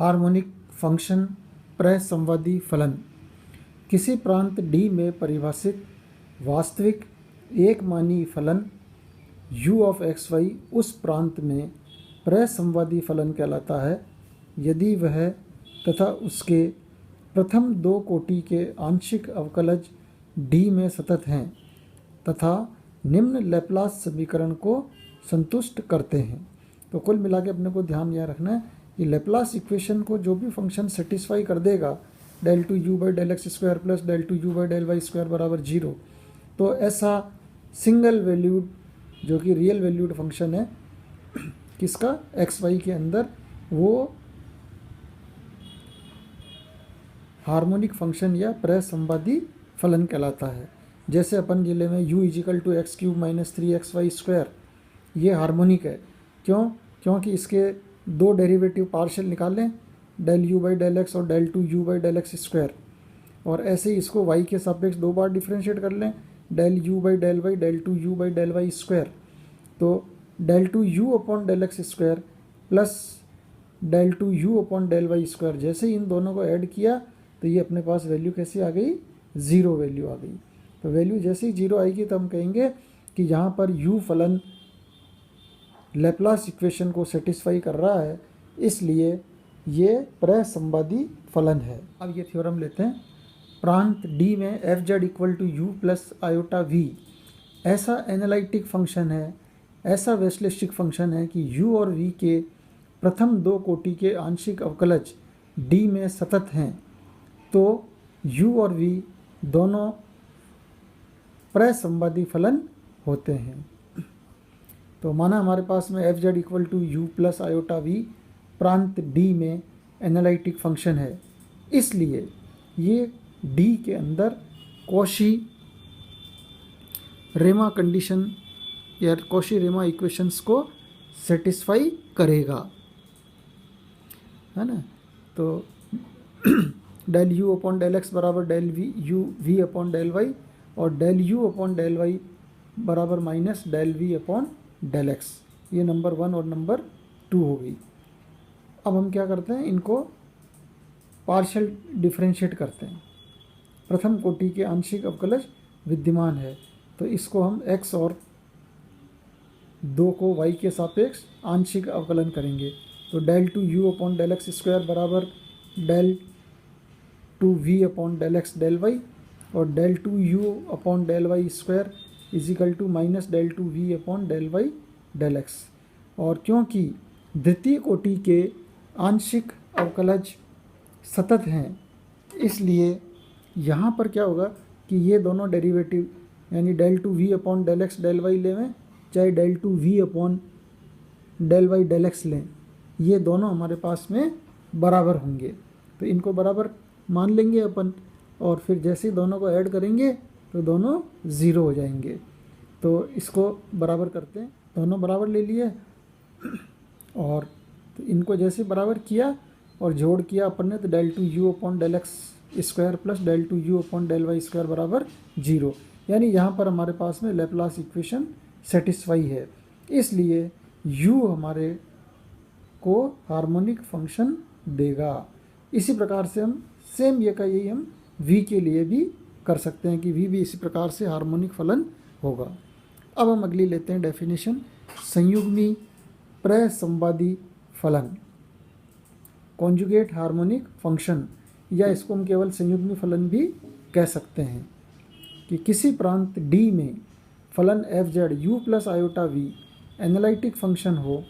Harmonic function प्रसंवादी फलन। किसी प्रांत डी में परिभाषित वास्तविक एकमानी फलन u ऑफ एक्स वाई उस प्रांत में प्रसंवादी फलन कहलाता है यदि वह तथा उसके प्रथम दो कोटि के आंशिक अवकलज d में सतत हैं तथा निम्न लैप्लास समीकरण को संतुष्ट करते हैं। तो कुल मिला के अपने को ध्यान यह रखना है कि लैप्लास इक्वेशन को जो भी फंक्शन सेटिस्फाई कर देगा del two u by del x square plus del two u by del y square बराबर 0, तो ऐसा सिंगल वैल्यूड जो कि रियल वैल्यूड फंक्शन है किसका एक्स वाई के अंदर, वो हार्मोनिक फंक्शन या प्रसंवादी फलन कहलाता है। जैसे अपन जिले में u equal to x cube minus 3xy square, ये हार्मोनिक है। क्योंकि इसके दो डेरिवेटिव पार्शियल निकाल लें, del u by del x और del two u by del x square, और ऐसे ही इसको y के सापेक्ष दो बार डिफ्रेंशिएट कर लें, del u by del y del two u by del y square. तो del two u upon del x square plus del two u upon del y square, जैसे ही इन दोनों को ऐड किया तो ये अपने पास वैल्यू कैसी आ गई, 0 वैल्यू आ गई। तो वैल्यू जैसे ही 0 आएगी तो हम कहेंगे कि यहाँ पर u फलन लैप्लास इक्वेशन को सेटिस्फाई कर रहा है, इसलिए ये प्रसंवादी फलन है। अब ये थ्योरम लेते हैं। प्रांत D में F Z equal to u plus iota v ऐसा एनालिटिक फंक्शन है, ऐसा वैश्लेषिक फंक्शन है कि u और v के प्रथम दो कोटि के आंशिक अवकलज D में सतत हैं, तो u और v दोनों प्रसंवादी फलन होते हैं। तो माना हमारे पास में F Z equal to u plus iota v प्रांत D में एनालिटिक फंक्शन है, इसलिए ये D के अंदर कॉशी रेमा कंडीशन या कॉशी रेमा इक्वेशंस को सेटिस्फाई करेगा, है ना। तो del u upon del x बराबर del v upon del y और del u upon del y बराबर minus del v upon del x, ये नंबर 1 और नंबर 2 हो गई। अब हम क्या करते हैं, इनको पार्शियल डिफरेंशिएट करते हैं। प्रथम कोटि के आंशिक अवकलज विद्यमान है, तो इसको हम x और 2 को y के सापेक्ष आंशिक अवकलन करेंगे। तो del two u upon del x square बराबर del two v upon del x del y और del two u upon del y square equal to minus del two v upon del y del x. और क्योंकि द्वितीय कोटि के आंशिक अवकलज सतत हैं, इसलिए यहाँ पर क्या होगा कि ये दोनों डेरिवेटिव यानी del two v upon del x del y लें चाहे del two v upon del y del x लें, ये दोनों हमारे पास में बराबर होंगे। तो इनको बराबर मान लेंगे अपन, और फिर जैसे ही दोनों को ऐड करेंगे तो दोनों 0 हो जाएंगे। तो इसको बराबर करते हैं, दोनों बराबर ले लिए और तो इनको जैसे बराबर किया और जोड़ किया अपन ने, तो del two u upon del x square plus del two u upon del y square बराबर 0, यानी यहाँ पर हमारे पास में लैप्लास इक्वेशन सेटिस्फाई है, इसलिए u हमारे को हार्मोनिक फंक्शन देगा। इसी प्रकार से हम सेम ये का यही हम v के लिए भी कर सकते हैं कि v भी इसी प्रकार से हार्मोनिक फलन होगा। अब हम अगली लेते हैं डेफिनेशन, संयुग्मी प्रसंवादी फलन, कॉन्जुगेट हार्मोनिक फंक्शन, या इसको हम केवल संयुग्मी फलन भी कह सकते हैं कि किसी प्रांत D में फलन F Z u plus iota v analytic function हो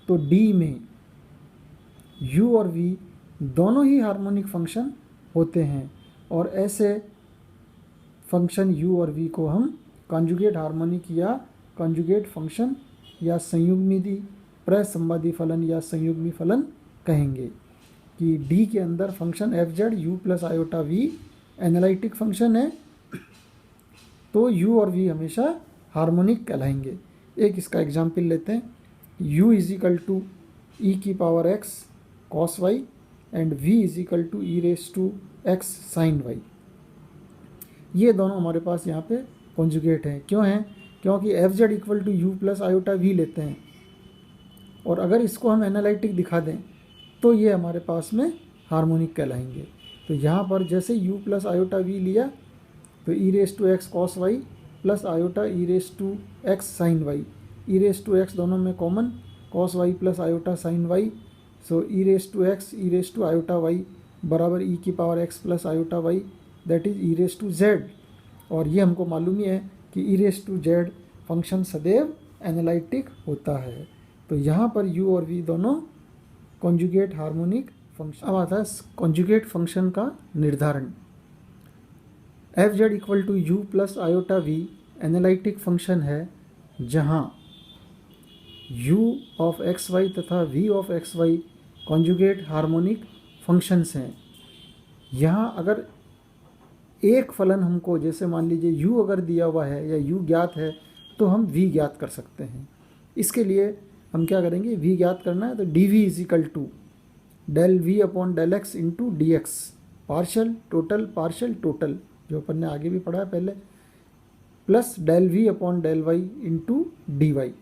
तो D में u और v दोनों ही हार्मोनिक फंक्शन होते हैं, और ऐसे फंक्शन u और v को हम कॉन्जुगेट हार्मोनिक या कॉन्जुगेट फंक्शन या संयुग्मी प्रसंवादी फलन या संयुग्मी फलन कहेंगे। कि D के अंदर function F Z u plus iota v analytic function है, तो u और v हमेशा हार्मोनिक कहलाएंगे। एक इसका एग्जाम्पल लेते हैं, u इजिकल टू ई की power x cos y and v equal to e raise to x sine y, ये दोनों हमारे पास यहाँ पे कॉन्जुगेट हैं। क्यों हैं? क्योंकि F Z equal to u plus iota v लेते हैं, और अगर इसको हम एनालिटिक दिखा दें तो ये हमारे पास में हार्मोनिक कहलाएंगे। तो यहाँ पर जैसे u प्लस आयोटा वी लिया तो e raise to x cos y plus iota e raise to x sine y, e raise to x दोनों में common, cos y plus iota sine y, so e raise to x e raise to iota y बराबर e की power x plus iota y, that is e raise to z. और ये हमको मालूम ही है कि e raise to z function सदैव एनालिटिक होता है। तो यहाँ पर u और v दोनों कॉन्जुगेट हार्मोनिक फंक्शन। अब आता है कॉन्जुगेट फंक्शन का निर्धारण। F Z equal to u plus iota v analytic function है जहाँ u ऑफ एक्स वाई तथा v of x y conjugate harmonic functions हैं। यहाँ अगर एक फलन हमको, जैसे मान लीजिए u अगर दिया हुआ है या u ज्ञात है तो हम v ज्ञात कर सकते हैं। इसके लिए हम क्या करेंगे, v ज्ञात करना है तो dv is equal to del v upon del x into d x, partial total जो अपन ने आगे भी पढ़ा है पहले, plus del v upon del y into d y.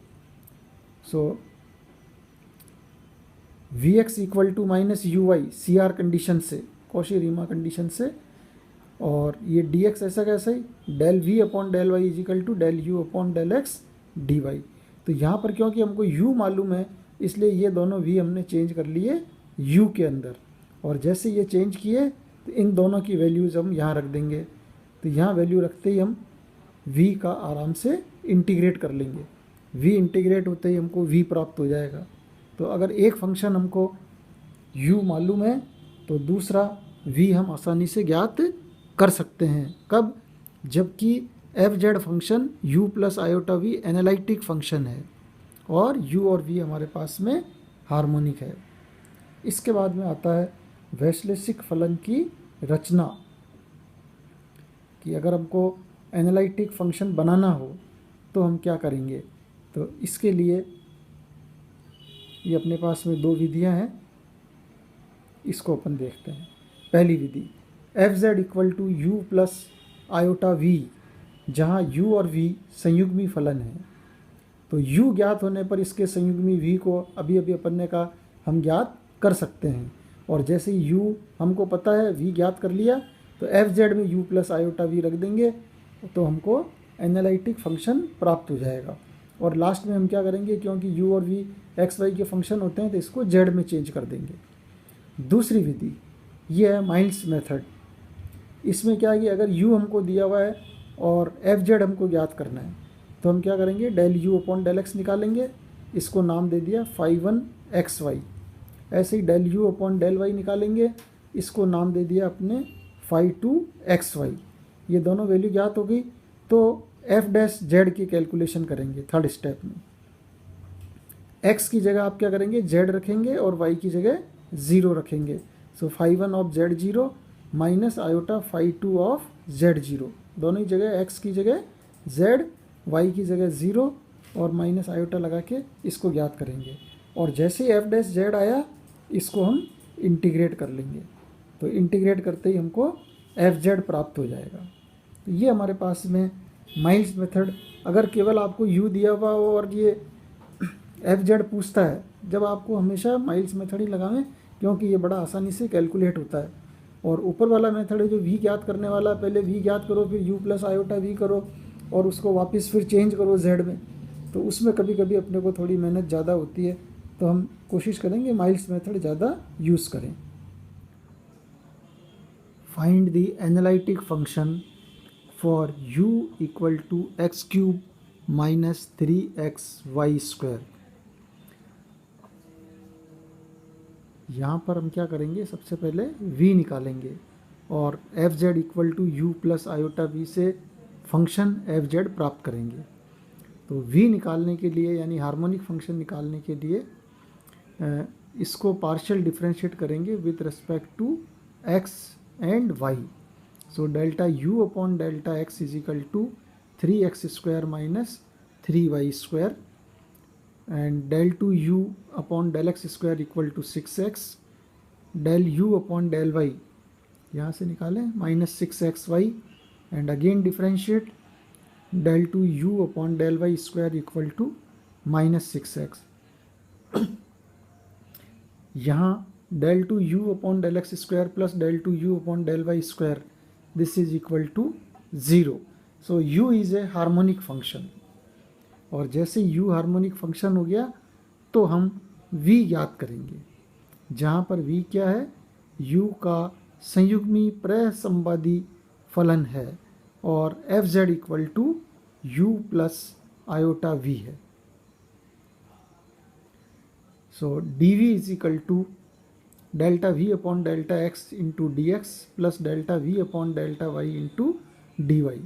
So v x equal to minus u y C R condition से, Cauchy Riemann condition से, और ये डी एक्स ऐसा कैसे ही del v upon del y is equal to del u upon del x D Y. तो यहाँ पर क्योंकि हमको u मालूम है इसलिए ये दोनों v हमने चेंज कर लिए u के अंदर, और जैसे ये चेंज किए तो इन दोनों की वैल्यूज़ हम यहाँ रख देंगे। तो यहाँ वैल्यू रखते ही हम v का आराम से इंटीग्रेट कर लेंगे, v इंटीग्रेट होते ही हमको v प्राप्त हो जाएगा। तो अगर एक फंक्शन हमको u मालूम है तो दूसरा v हम आसानी से ज्ञात कर सकते हैं। कब? जबकि F Z function u plus iota v analytic function है और u और v हमारे पास में हार्मोनिक है। इसके बाद में आता है वैश्लेषिक फलन की रचना, कि अगर हमको एनालिटिक फंक्शन बनाना हो तो हम क्या करेंगे। तो इसके लिए ये अपने पास में दो विधियां हैं, इसको अपन देखते हैं। पहली विधि f Z equal to u plus iota v, जहाँ u और v संयुग्मी फलन है। तो u ज्ञात होने पर इसके संयुग्मी v को अभी अपन ने कहा हम ज्ञात कर सकते हैं, और जैसे ही u हमको पता है v ज्ञात कर लिया तो एफ जेड में u प्लस आयोटा वी रख देंगे तो हमको एनालिटिक फंक्शन प्राप्त हो जाएगा। और लास्ट में हम क्या करेंगे, क्योंकि u और v एक्स वाई के फंक्शन होते हैं तो इसको z में चेंज कर देंगे। दूसरी विधि ये है माइल्स मेथड। इसमें क्या है कि अगर u हमको दिया हुआ है और एफ जेड हमको ज्ञात करना है तो हम क्या करेंगे, del u upon del x निकालेंगे, इसको नाम दे दिया फाई वन एक्स वाई। ऐसे ही del u upon del y निकालेंगे, इसको नाम दे दिया अपने फाई टू एक्स वाई। ये दोनों वैल्यू ज्ञात हो गई तो एफ डैश जेड की कैलकुलेशन करेंगे थर्ड स्टेप में। एक्स की जगह आप क्या करेंगे, जेड रखेंगे और वाई की जगह ज़ीरो रखेंगे। So phi one of Z zero minus iota phi two of Z zero, दोनों ही जगह x की जगह z, y की जगह ज़ीरो और माइनस आयोटा लगा के इसको ज्ञात करेंगे। और जैसे ही एफ डैश जेड आया इसको हम इंटीग्रेट कर लेंगे, तो इंटीग्रेट करते ही हमको एफ जेड प्राप्त हो जाएगा। तो ये हमारे पास में माइल्स मेथड। अगर केवल आपको u दिया हुआ हो और ये एफ जेड पूछता है, जब आपको हमेशा माइल्स मेथड ही लगावें, क्योंकि ये बड़ा आसानी से कैलकुलेट होता है। और ऊपर वाला मेथड है जो v ज्ञात करने वाला, पहले v ज्ञात करो फिर u प्लस आयोटा v करो और उसको वापस फिर चेंज करो z में, तो उसमें कभी कभी अपने को थोड़ी मेहनत ज़्यादा होती है। तो हम कोशिश करेंगे माइल्स मेथड ज़्यादा यूज़ करें। Find the analytic function for u equal to x cube minus 3xy square. यहाँ पर हम क्या करेंगे, सबसे पहले v निकालेंगे और F Z equal to u plus iota v से फंक्शन एफ जेड प्राप्त करेंगे। तो v निकालने के लिए यानी हार्मोनिक फंक्शन निकालने के लिए इसको पार्शियल डिफरेंशिएट करेंगे with respect to x and y। So delta u upon delta x is equal to 3x square minus 3y square and del 2u upon del x square equal to 6x, del u upon del y यहाँ से निकालें minus 6xy and again differentiate del 2u upon del y square equal to minus 6x। यहाँ del two u upon del x square plus del two u upon del y square, this is equal to 0. So u is a harmonic function, और जैसे u harmonic function हो गया तो हम v ज्ञात करेंगे, जहाँ पर v क्या है, u का संयुग्मी प्रसंवादी फलन है, और F Z equal to u plus iota v है. So d v is equal to delta v upon delta x into d x plus delta v upon delta y into d y.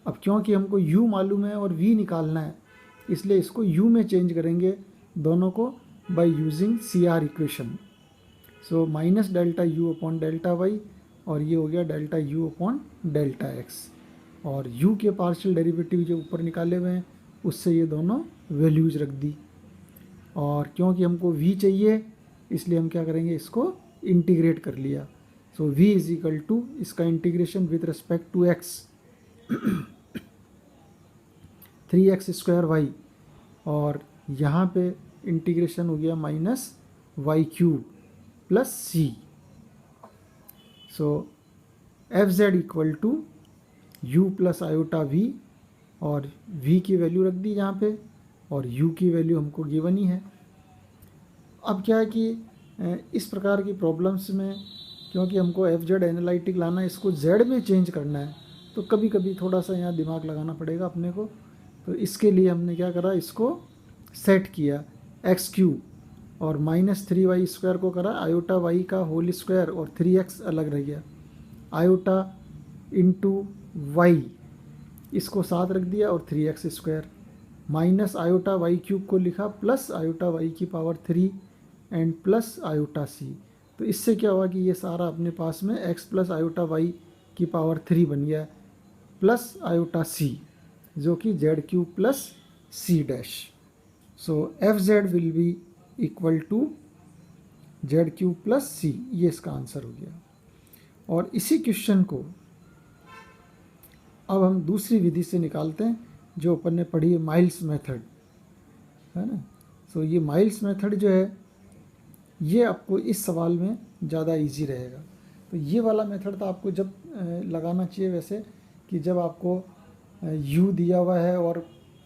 अब क्योंकि हमको u मालूम है और v निकालना है, इसलिए इसको u में चेंज करेंगे दोनों को by using C R equation. So minus delta u upon delta y, और ये हो गया delta u upon delta x, और u के पार्शियल डेरिवेटिव जो ऊपर निकाले हुए हैं उससे ये दोनों वैल्यूज रख दी. और क्योंकि हमको v चाहिए इसलिए हम क्या करेंगे, इसको इंटीग्रेट कर लिया. So v is equal to इसका integration with respect to x 3x square y, और यहाँ पे इंटीग्रेशन हो गया minus y cube plus C. So F Z equal to u plus iota v, और v की वैल्यू रख दी यहाँ पे, और u की वैल्यू हमको गिवन ही है. अब क्या है कि इस प्रकार की प्रॉब्लम्स में क्योंकि हमको एफ जेड एनालिटिक लाना है, इसको जेड में चेंज करना है, तो कभी कभी थोड़ा सा यहाँ दिमाग लगाना पड़ेगा अपने को. तो इसके लिए हमने क्या करा, इसको सेट किया एक्स क्यूब, और माइनस 3y स्क्वायर को करा आयोटा वाई का होल स्क्वायर, और 3x अलग रह गया, आयोटा इंटू वाई इसको साथ रख दिया, और 3x square minus iota y cube को लिखा प्लस आयोटा वाई की power 3 and plus iota C. तो इससे क्या हुआ कि ये सारा अपने पास में x प्लस आयोटा वाई की पावर 3 बन गया, प्लस आयोटा सी जो कि z cube plus c dash. So F z will be equal to z cube plus c, ये इसका आंसर हो गया. और इसी क्वेश्चन को अब हम दूसरी विधि से निकालते हैं जो अपन ने पढ़ी है, माइल्स मेथड, है ना. सो ये माइल्स मेथड जो है ये आपको इस सवाल में ज़्यादा इजी रहेगा. तो ये वाला मेथड तो आपको जब लगाना चाहिए वैसे कि जब आपको u दिया हुआ है और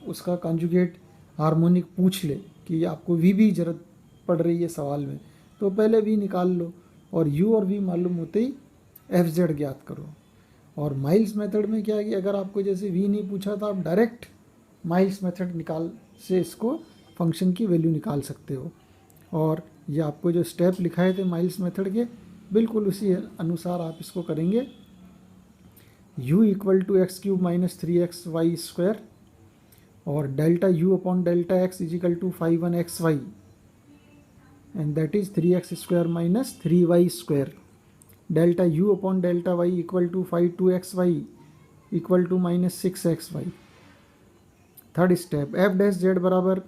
उसका कॉन्जुगेट हार्मोनिक पूछ ले कि आपको v भी ज़रूरत पड़ रही है सवाल में, तो पहले v निकाल लो, और u और v मालूम होते ही एफ जेड ज्ञात करो. और माइल्स मेथड में क्या है कि अगर आपको जैसे v नहीं पूछा तो आप डायरेक्ट माइल्स मेथड निकाल से इसको फंक्शन की वैल्यू निकाल सकते हो. और ये आपको जो स्टेप लिखाए थे माइल्स मेथड के, बिल्कुल उसी अनुसार आप इसको करेंगे. u equal to x cube minus 3x y square, और delta u upon delta x is equal to 5 1xy, and that is 3x square minus 3y square. Delta u upon delta y equal to 5 2xy equal to minus 6xy. Third step f dash z बराबर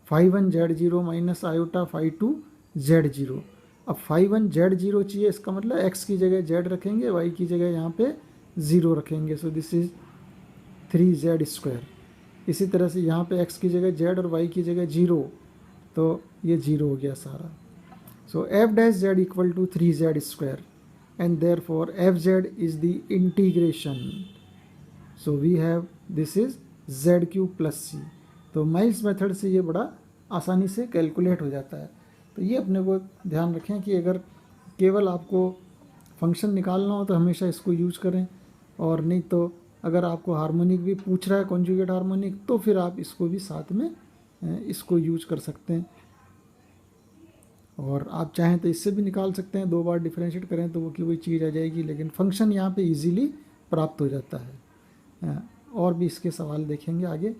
5 1 z0 minus iota 5 2 z0. अब 5 1 z0 चाहिए, इसका मतलब x की जगह z रखेंगे, y की जगह यहाँ पे 0 रखेंगे. So this is 3z square. इसी तरह से यहाँ पे x की जगह z और y की जगह 0, तो ये 0 हो गया सारा. So f dash z equal to 3z square, and therefore fz is the integration. So we have this is z cube plus c. तो माइल्स मेथड से ये बड़ा आसानी से कैलकुलेट हो जाता है. तो ये अपने को ध्यान रखें कि अगर केवल आपको फंक्शन निकालना हो तो हमेशा इसको यूज करें, और नहीं तो अगर आपको हार्मोनिक भी पूछ रहा है कॉन्जुगेट हार्मोनिक, तो फिर आप इसको भी साथ में इसको यूज कर सकते हैं. और आप चाहें तो इससे भी निकाल सकते हैं, 2 बार डिफरेंशिएट करें तो वो की वही चीज़ आ जाएगी, लेकिन फंक्शन यहाँ पे इजीली प्राप्त हो जाता है. और भी इसके सवाल देखेंगे आगे.